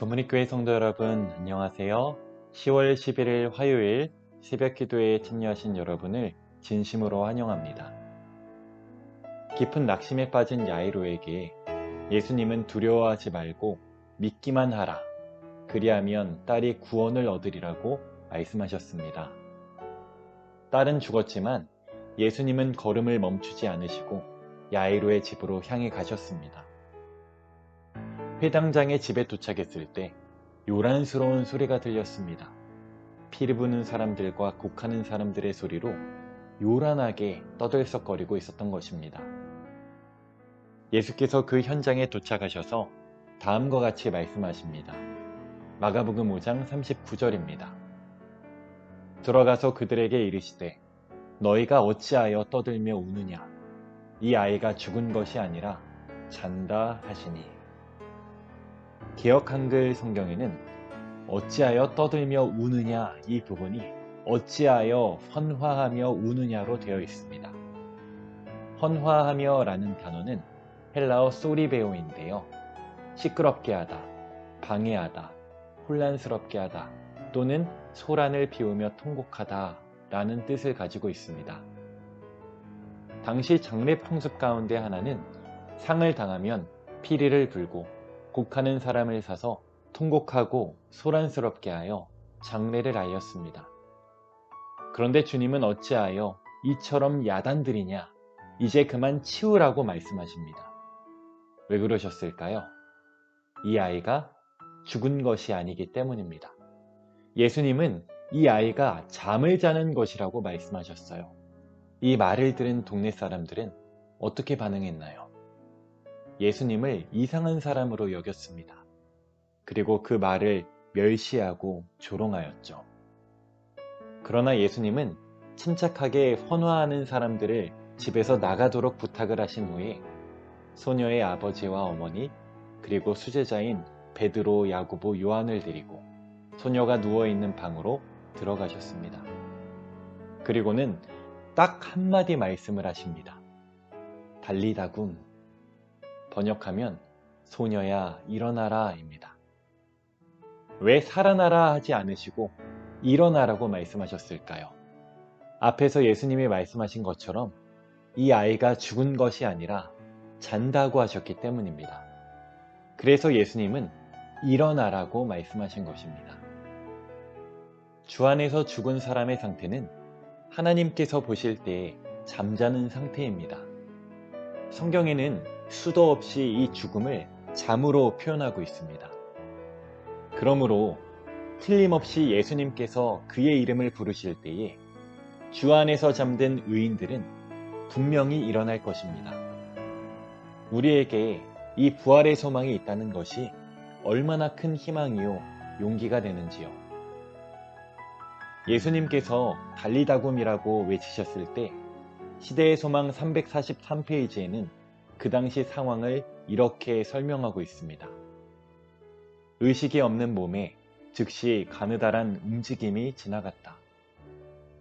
교문익교회 성도 여러분, 안녕하세요. 10월 11일 화요일 새벽 기도에 참여하신 여러분을 진심으로 환영합니다. 깊은 낙심에 빠진 야이로에게 예수님은 두려워하지 말고 믿기만 하라. 그리하면 딸이 구원을 얻으리라고 말씀하셨습니다. 딸은 죽었지만 예수님은 걸음을 멈추지 않으시고 야이로의 집으로 향해 가셨습니다. 회당장의 집에 도착했을 때 요란스러운 소리가 들렸습니다. 피를 부는 사람들과 곡하는 사람들의 소리로 요란하게 떠들썩거리고 있었던 것입니다. 예수께서 그 현장에 도착하셔서 다음과 같이 말씀하십니다. 마가복음 5장 39절입니다. 들어가서 그들에게 이르시되 너희가 어찌하여 떠들며 우느냐 이 아이가 죽은 것이 아니라 잔다 하시니. 개역 한글 성경에는 어찌하여 떠들며 우느냐 이 부분이 어찌하여 헌화하며 우느냐로 되어 있습니다. 헌화하며 라는 단어는 헬라어 소리베오인데요. 시끄럽게 하다, 방해하다, 혼란스럽게 하다 또는 소란을 피우며 통곡하다 라는 뜻을 가지고 있습니다. 당시 장례 풍습 가운데 하나는 상을 당하면 피리를 불고 곡하는 사람을 사서 통곡하고 소란스럽게 하여 장례를 알렸습니다. 그런데 주님은 어찌하여 이처럼 야단들이냐 이제 그만 치우라고 말씀하십니다. 왜 그러셨을까요? 이 아이가 죽은 것이 아니기 때문입니다. 예수님은 이 아이가 잠을 자는 것이라고 말씀하셨어요. 이 말을 들은 동네 사람들은 어떻게 반응했나요? 예수님을 이상한 사람으로 여겼습니다. 그리고 그 말을 멸시하고 조롱하였죠. 그러나 예수님은 침착하게 헌화하는 사람들을 집에서 나가도록 부탁을 하신 후에 소녀의 아버지와 어머니 그리고 수제자인 베드로, 야고보, 요한을 데리고 소녀가 누워있는 방으로 들어가셨습니다. 그리고는 딱 한마디 말씀을 하십니다. 달리다굼. 번역하면 소녀야 일어나라 입니다. 왜 살아나라 하지 않으시고 일어나라고 말씀하셨을까요? 앞에서 예수님이 말씀하신 것처럼 이 아이가 죽은 것이 아니라 잔다고 하셨기 때문입니다. 그래서 예수님은 일어나라고 말씀하신 것입니다. 주 안에서 죽은 사람의 상태는 하나님께서 보실 때에 잠자는 상태입니다. 성경에는 수도 없이 이 죽음을 잠으로 표현하고 있습니다. 그러므로 틀림없이 예수님께서 그의 이름을 부르실 때에 주 안에서 잠든 의인들은 분명히 일어날 것입니다. 우리에게 이 부활의 소망이 있다는 것이 얼마나 큰 희망이요 용기가 되는지요. 예수님께서 달리다굼이라고 외치셨을 때 시대의 소망 343페이지에는 그 당시 상황을 이렇게 설명하고 있습니다. 의식이 없는 몸에 즉시 가느다란 움직임이 지나갔다.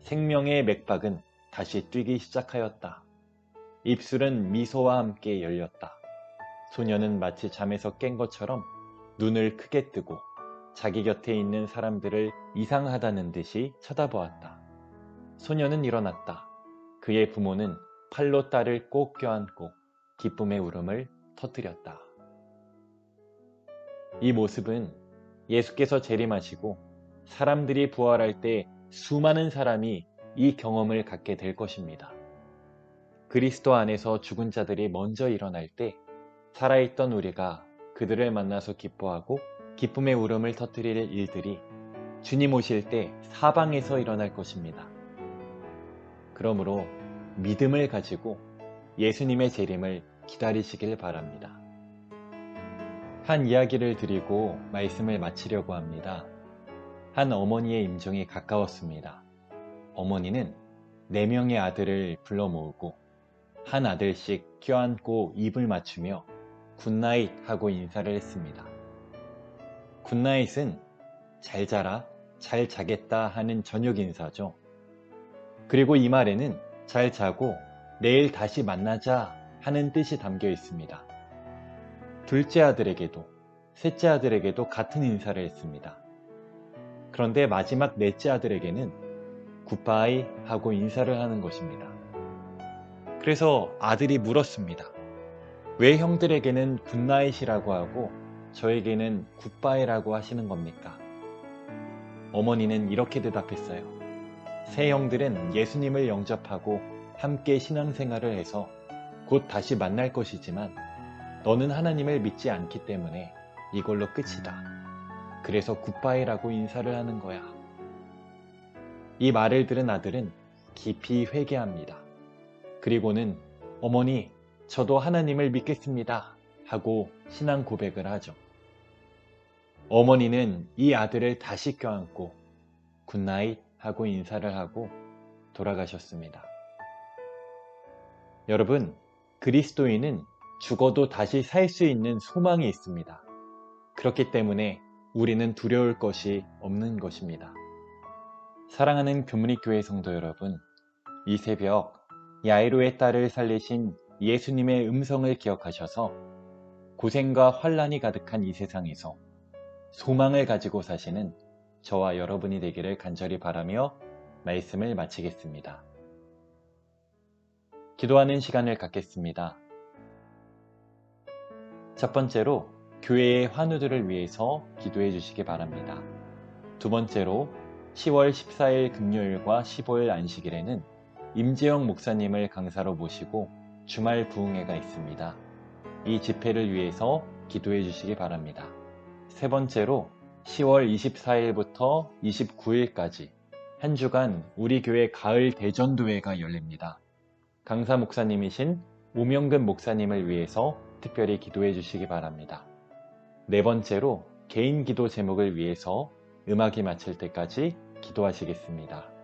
생명의 맥박은 다시 뛰기 시작하였다. 입술은 미소와 함께 열렸다. 소녀는 마치 잠에서 깬 것처럼 눈을 크게 뜨고 자기 곁에 있는 사람들을 이상하다는 듯이 쳐다보았다. 소녀는 일어났다. 그의 부모는 팔로 딸을 꼭 껴안고 기쁨의 울음을 터뜨렸다. 이 모습은 예수께서 재림하시고 사람들이 부활할 때 수많은 사람이 이 경험을 갖게 될 것입니다. 그리스도 안에서 죽은 자들이 먼저 일어날 때 살아있던 우리가 그들을 만나서 기뻐하고 기쁨의 울음을 터뜨릴 일들이 주님 오실 때 사방에서 일어날 것입니다. 그러므로 믿음을 가지고 예수님의 재림을 기다리시길 바랍니다. 한 이야기를 드리고 말씀을 마치려고 합니다. 한 어머니의 임종이 가까웠습니다. 어머니는 4명의 아들을 불러 모으고 한 아들씩 껴안고 입을 맞추며 굿나잇 하고 인사를 했습니다. 굿나잇은 잘 자라, 잘 자겠다 하는 저녁 인사죠. 그리고 이 말에는 잘 자고 내일 다시 만나자 하는 뜻이 담겨 있습니다. 둘째 아들에게도 셋째 아들에게도 같은 인사를 했습니다. 그런데 마지막 넷째 아들에게는 굿바이 하고 인사를 하는 것입니다. 그래서 아들이 물었습니다. 왜 형들에게는 굿나잇이라고 하고 저에게는 굿바이라고 하시는 겁니까? 어머니는 이렇게 대답했어요. 새 형들은 예수님을 영접하고 함께 신앙생활을 해서 곧 다시 만날 것이지만 너는 하나님을 믿지 않기 때문에 이걸로 끝이다. 그래서 굿바이라고 인사를 하는 거야. 이 말을 들은 아들은 깊이 회개합니다. 그리고는 어머니, 저도 하나님을 믿겠습니다. 하고 신앙 고백을 하죠. 어머니는 이 아들을 다시 껴안고 굿나잇 하고 인사를 하고 돌아가셨습니다. 여러분, 그리스도인은 죽어도 다시 살 수 있는 소망이 있습니다. 그렇기 때문에 우리는 두려울 것이 없는 것입니다. 사랑하는 금리교회 성도 여러분, 이 새벽 야이로의 딸을 살리신 예수님의 음성을 기억하셔서 고생과 환란이 가득한 이 세상에서 소망을 가지고 사시는 저와 여러분이 되기를 간절히 바라며 말씀을 마치겠습니다. 기도하는 시간을 갖겠습니다. 첫 번째로 교회의 환우들을 위해서 기도해 주시기 바랍니다. 두 번째로 10월 14일 금요일과 15일 안식일에는 임재영 목사님을 강사로 모시고 주말 부흥회가 있습니다. 이 집회를 위해서 기도해 주시기 바랍니다. 세 번째로 10월 24일부터 29일까지 한 주간 우리 교회 가을 대전도회가 열립니다. 강사 목사님이신 오명근 목사님을 위해서 특별히 기도해 주시기 바랍니다. 네 번째로 개인 기도 제목을 위해서 음악이 마칠 때까지 기도하시겠습니다.